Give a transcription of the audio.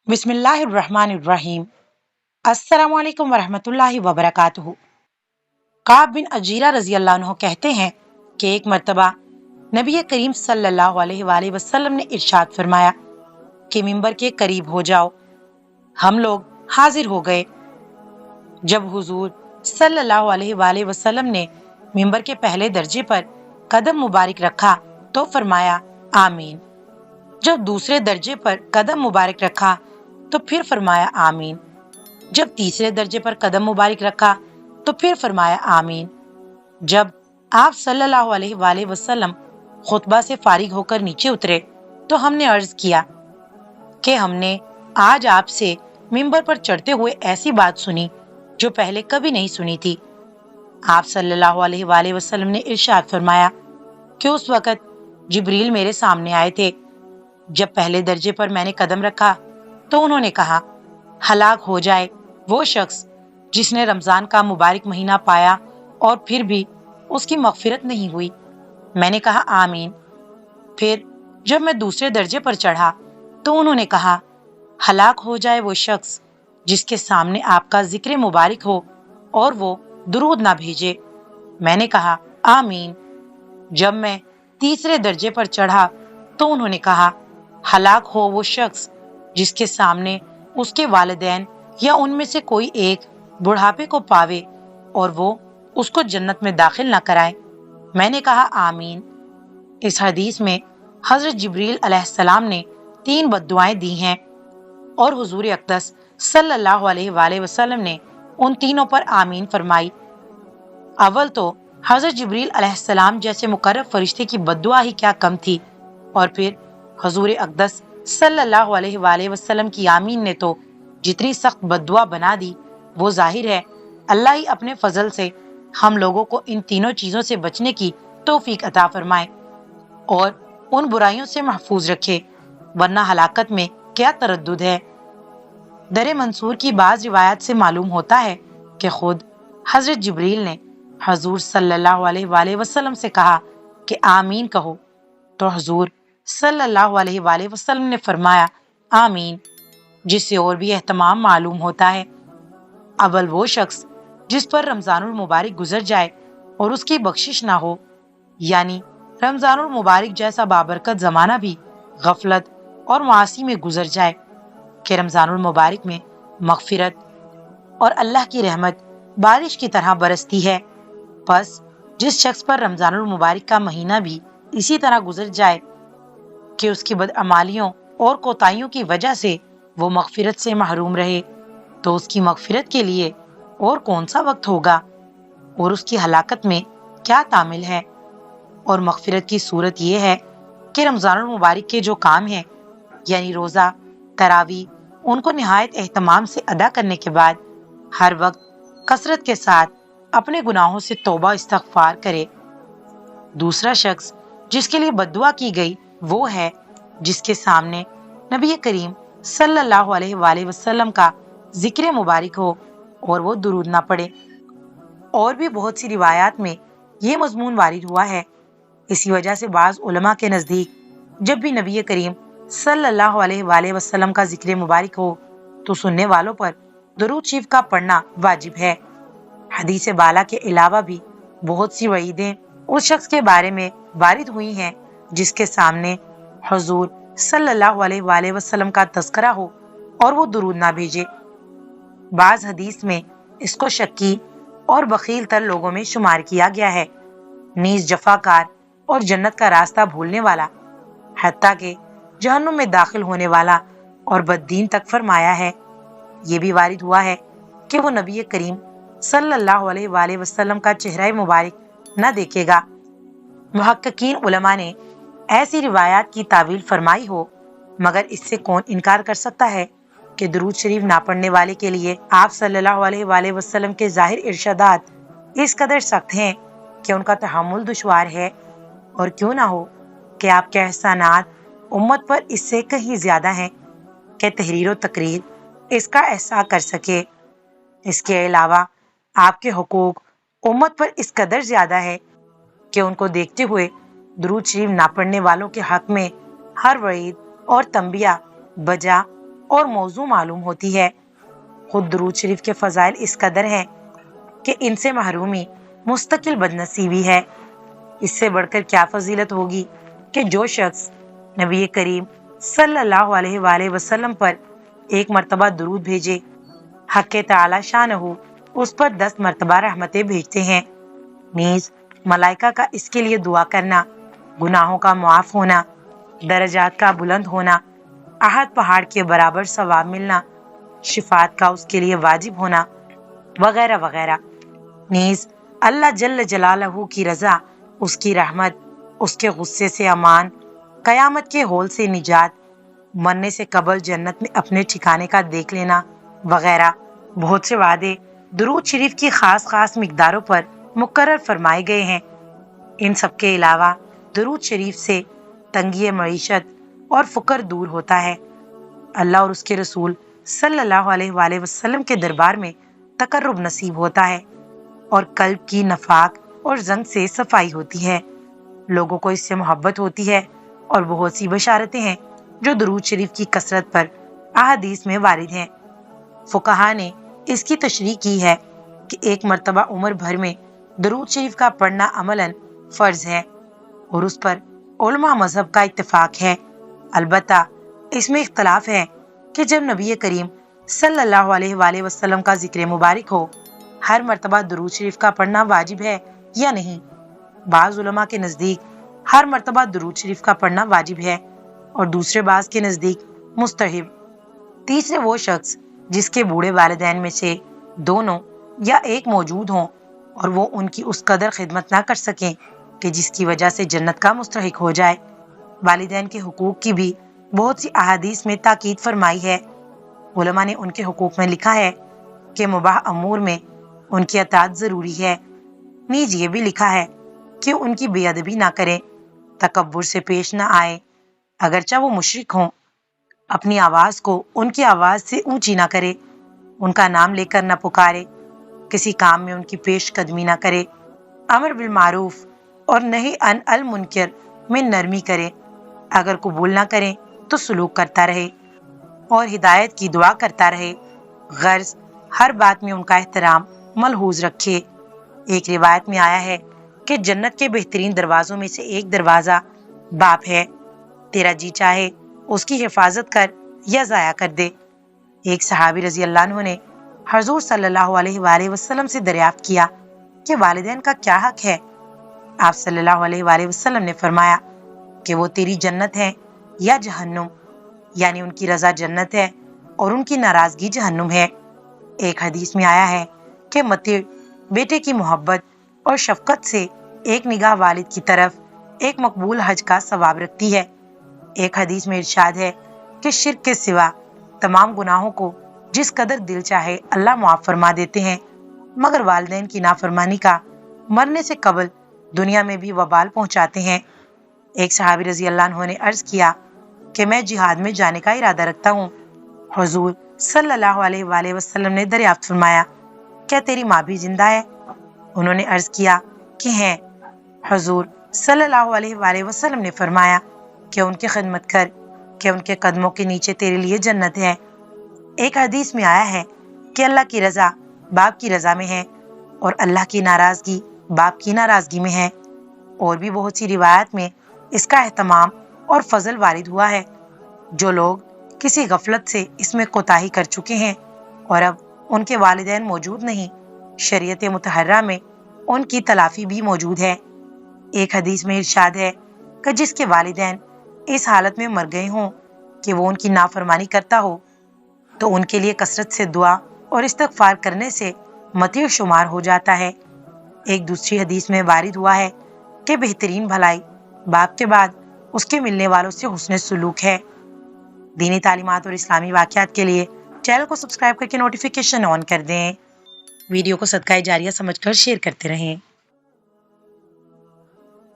बिस्मिल्लाहिर्रहमानिर्रहीम। अस्सलामु अलैकुम वरहमतुल्लाहि वबरकातुहू। काब बिन अजीरा रजी अल्लाह अन्हु कहते हैं कि एक मर्तबा नबी करीम सल्लल्लाहु अलैहि वसल्लम ने इरशाद फरमाया कि मिंबर के करीब हो जाओ। हम लोग हाजिर हो गए। जब हुजूर सल्लल्लाहु अलैहि वसल्लम ने मिंबर के पहले दर्जे पर कदम मुबारक रखा तो फरमाया आमीन। जब दूसरे दर्जे पर कदम मुबारक रखा तो फिर फरमाया आमीन। जब तीसरे दर्जे पर कदम मुबारक रखा तो फिर फरमाया आमीन। जब आप सल्लल्लाहु अलैहि वसल्लम खुतबा से फारिग होकर नीचे उतरे तो हमने अर्ज किया कि हमने आज आपसे मिंबर पर चढ़ते हुए ऐसी बात सुनी जो पहले कभी नहीं सुनी थी। आप सल्लल्लाहु अलैहि वसल्लम ने इरशाद फरमाया कि उस वक़्त जिब्रील मेरे सामने आए थे। जब पहले दर्जे पर मैंने कदम रखा तो उन्होंने कहा, हलाक हो जाए वो शख्स जिसने रमजान का मुबारक महीना पाया और फिर भी उसकी मगफिरत नहीं हुई। मैंने कहा आमीन। फिर जब मैं दूसरे दर्जे पर चढ़ा तो उन्होंने कहा, हलाक हो जाए वो शख्स जिसके सामने आपका जिक्र मुबारक हो और वो दुरूद ना भेजे। मैंने कहा आमीन। जब मैं तीसरे दर्जे पर चढ़ा तो उन्होंने कहा, हलाक हो वो शख्स जिसके सामने उसके वालिदैन या उनमें से कोई एक बुढ़ापे को पावे और वो उसको जन्नत में दाखिल न कराए। मैंने कहा आमीन। इस हदीस में हजरत जिब्रील अलैहिस्सलाम ने 3 बद्दुआएं दी हैं और हुजूर अक़दस सल्लल्लाहु अलैहि वसल्लम ने उन तीनों पर आमीन फरमाई। अव्वल तो हजरत जिब्रील अलैहिस्सलाम जैसे मुकर्रब फरिश्ते की बद्दुआ ही क्या कम थी, और फिर हुजूर अक़दस सल्लल्लाहु अलैहि वसल्लम की आमीन ने तो जितनी सख्त बद्दुआ बना दी, वो जाहिर है अल्लाह ही अपने फजल से हम लोगों को इन तीनों चीजों से बचने की तौफीक अता फरमाए और उन बुराइयों से महफूज रखे, वरना हलाकत में क्या तरद्दुद है। दरे मंसूर की बाज रिवायत से मालूम होता है कि खुद हजरत जिब्रील ने हजूर सल्लल्लाहु अलैहि वसल्लम से कहा कि आमीन कहो, तो हजूर सल्लल्लाहु अलैहि वसल्लम ने फरमाया आमीन, जिससे और भी एहतमाम मालूम होता है। अव्वल वो शख्स जिस पर रमजानुल मुबारक गुजर जाए और उसकी बख्शिश ना हो, यानी रमजानुल मुबारक जैसा बाबरकत जमाना भी गफलत और मासी में गुजर जाए कि रमजानुल मुबारक में मगफिरत और अल्लाह की रहमत बारिश की तरह बरसती है। बस जिस शख्स पर रमजानुल मुबारक का महीना भी इसी तरह गुजर जाए कि उसकी बदअमालियों और कोताहियों की वजह से वो मगफिरत से महरूम रहे, तो उसकी मगफिरत के लिए और कौन सा वक्त होगा और उसकी हलाकत में क्या तामिल है। और मगफिरत की सूरत ये है कि रमजानुल मुबारक के जो काम हैं, यानी रोज़ा, तरावी, उनको निहायत एहतमाम से अदा करने के बाद हर वक्त कसरत के साथ अपने गुनाहों से तौबा इस्तगफार करे। दूसरा शख्स जिसके लिए बद्दुआ की गई वो है जिसके सामने नबी करीम सल्लल्लाहु अलैहि वसल्लम का जिक्र मुबारक हो और वो दुरूद ना पढ़े। और भी बहुत सी रिवायात में ये मजमून वारिद हुआ है। इसी वजह से बाज़ उलमा के नज़दीक जब भी नबी करीम सल्लल्लाहु अलैहि वसल्लम का जिक्र मुबारक हो तो सुनने वालों पर दुरूद शरीफ का पढ़ना वाजिब है। हदीस बाला के अलावा भी बहुत सी वईदें उस शख्स के बारे में वारिद हुई हैं जिसके सामने हुजूर सल्लल्लाहु अलैहि वसल्लम का तज़किरा हो और वो दुरूद ना भेजे। बाज़ हदीस में इसको शक्की और बखील तर लोगों में शुमार किया गया है, नीज जफाकार और जन्नत का रास्ता भूलने वाला, हत्ता के जहन्नुम में दाखिल होने वाला और बद्दीन तक फरमाया है। ये भी वारिद हुआ है कि वो नबी करीम सल्लल्लाहु अलैहि वसल्लम का चेहरा मुबारक न देखेगा। मुहक्किकीन उलमा ने ऐसी रिवायात की तावील फरमाई हो, मगर इससे कौन इनकार कर सकता है कि दुरूद शरीफ ना पढ़ने वाले के लिए आप सल्लल्लाहु अलैहि वसल्लम के जाहिर इरशादात इस कदर सख्त हैं कि उनका तहम्मुल दुश्वार है। और क्यों ना हो कि आपके एहसानात उम्मत पर इससे कहीं ज्यादा हैं कि तहरीर व तकरीर इसका एहसास कर सके। इसके अलावा आपके हुकूक उम्मत पर इस कदर ज्यादा है कि उनको देखते हुए दुरूद शरीफ ना पढ़ने वालों के हक में हर वईद और तंबिया बजा اور موضوع معلوم ہوتی ہے۔ خود درود شریف کے فضائل اس قدر ہیں کہ ان سے محرومی مستقل بدنصیبی ہے۔ اس سے بڑھ کر کیا فضیلت ہوگی کہ جو شخص نبی کریم صلی اللہ علیہ وآلہ وسلم پر ایک مرتبہ درود بھیجے، حق تعالی شانہ اس پر 10 مرتبہ رحمتیں بھیجتے ہیں۔ نیز ملائکہ کا اس کے لیے دعا کرنا، گناہوں کا معاف ہونا، درجات کا بلند ہونا، احد پہاڑ کے برابر ثواب ملنا، شفاعت کا اس کے لیے واجب ہونا، وغیرہ وغیرہ۔ نیز اللہ جل جلالہ کی رضا، اس کی رحمت، اس کے غصے سے امان، قیامت کے ہول سے نجات، مرنے سے قبل جنت میں اپنے ٹھکانے کا دیکھ لینا، وغیرہ بہت سے وعدے درود شریف کی خاص خاص مقداروں پر مقرر فرمائے گئے ہیں۔ ان سب کے علاوہ درود شریف سے تنگی معیشت اور فقر دور ہوتا ہے۔ اللہ اور اس کے رسول صلی اللہ علیہ وآلہ وسلم کے دربار میں تقرب نصیب ہوتا ہے، اور قلب کی نفاق اور زنگ سے صفائی ہوتی ہے۔ لوگوں کو اس سے محبت ہوتی ہے، اور بہت سی بشارتیں ہیں جو درود شریف کی کثرت پر احادیث میں وارد ہیں۔ فقہا نے اس کی تشریح کی ہے کہ ایک مرتبہ عمر بھر میں درود شریف کا پڑھنا عملاً فرض ہے، اور اس پر علماء مذہب کا اتفاق ہے۔ البتہ اس میں اختلاف ہے کہ جب نبی کریم صلی اللہ علیہ وآلہ وسلم کا ذکر مبارک ہو، ہر مرتبہ درود شریف کا پڑھنا واجب ہے یا نہیں۔ بعض علماء کے نزدیک ہر مرتبہ درود شریف کا پڑھنا واجب ہے، اور دوسرے بعض کے نزدیک مستحب۔ تیسرے وہ شخص جس کے بوڑھے والدین میں سے دونوں یا ایک موجود ہوں، اور وہ ان کی اس قدر خدمت نہ کر سکیں کہ جس کی وجہ سے جنت کا مستحق ہو جائے۔ والدین کے حقوق کی بھی بہت سی احادیث میں تاکید فرمائی ہے۔ علماء نے ان کے حقوق میں لکھا ہے کہ مباح امور میں ان کی اطاعت ضروری ہے۔ نیز یہ بھی لکھا ہے کہ ان کی بے ادبی نہ کریں، تکبر سے پیش نہ آئے، اگرچہ وہ مشرک ہوں، اپنی آواز کو ان کی آواز سے اونچی نہ کرے، ان کا نام لے کر نہ پکارے، کسی کام میں ان کی پیش قدمی نہ کرے، امر بالمعروف اور نہی عن المنکر میں نرمی کرے، اگر قبول نہ کریں تو سلوک کرتا رہے، اور ہدایت کی دعا کرتا رہے، غرض ہر بات میں ان کا احترام ملحوظ رکھے۔ ایک روایت میں آیا ہے کہ جنت کے بہترین دروازوں میں سے ایک دروازہ باپ ہے، تیرا جی چاہے اس کی حفاظت کر یا ضائع کر دے۔ ایک صحابی رضی اللہ عنہ نے حضور صلی اللہ علیہ وآلہ وسلم سے دریافت کیا کہ والدین کا کیا حق ہے؟ آپ صلی اللہ علیہ وآلہ وسلم نے فرمایا کہ وہ تیری جنت ہے یا جہنم، یعنی ان کی رضا جنت ہے اور ان کی ناراضگی جہنم ہے۔ ایک حدیث میں آیا ہے کہ مطیع بیٹے کی محبت اور شفقت سے ایک نگاہ والد کی طرف ایک مقبول حج کا ثواب رکھتی ہے۔ ایک حدیث میں ارشاد ہے کہ شرک کے سوا تمام گناہوں کو جس قدر دل چاہے اللہ معاف فرما دیتے ہیں، مگر والدین کی نافرمانی کا مرنے سے قبل دنیا میں بھی وبال پہنچاتے ہیں۔ ایک صحابی رضی اللہ عنہ نے عرض کیا کہ میں جہاد میں جانے کا ارادہ رکھتا ہوں۔ حضور صلی اللہ علیہ وآلہ وسلم نے دریافت فرمایا، کیا تیری ماں بھی زندہ ہے؟ انہوں نے عرض کیا کہ ہیں۔ حضور صلی اللہ علیہ وآلہ وسلم نے فرمایا کہ ان کی خدمت کر، کہ ان کے قدموں کے نیچے تیرے لیے جنت ہے۔ ایک حدیث میں آیا ہے کہ اللہ کی رضا باپ کی رضا میں ہے، اور اللہ کی ناراضگی باپ کی ناراضگی میں ہے۔ اور بھی بہت سی روایات میں اس کا اہتمام اور فضل وارد ہوا ہے۔ جو لوگ کسی غفلت سے اس میں کوتاہی کر چکے ہیں اور اب ان کے والدین موجود نہیں، شریعت مطہرہ میں ان کی تلافی بھی موجود ہے۔ ایک حدیث میں ارشاد ہے کہ جس کے والدین اس حالت میں مر گئے ہوں کہ وہ ان کی نافرمانی کرتا ہو، تو ان کے لیے کثرت سے دعا اور استغفار کرنے سے مطیع شمار ہو جاتا ہے۔ ایک دوسری حدیث میں وارد ہوا ہے کہ بہترین بھلائی باپ کے بعد اس کے ملنے والوں سے حسن سلوک ہے۔ دینی تعلیمات اور اسلامی واقعات کے لیے چینل کو سبسکرائب کر کے نوٹیفیکیشن آن کر دیں۔ ویڈیو کو صدقہ جاریہ سمجھ کر شیئر کرتے رہیں۔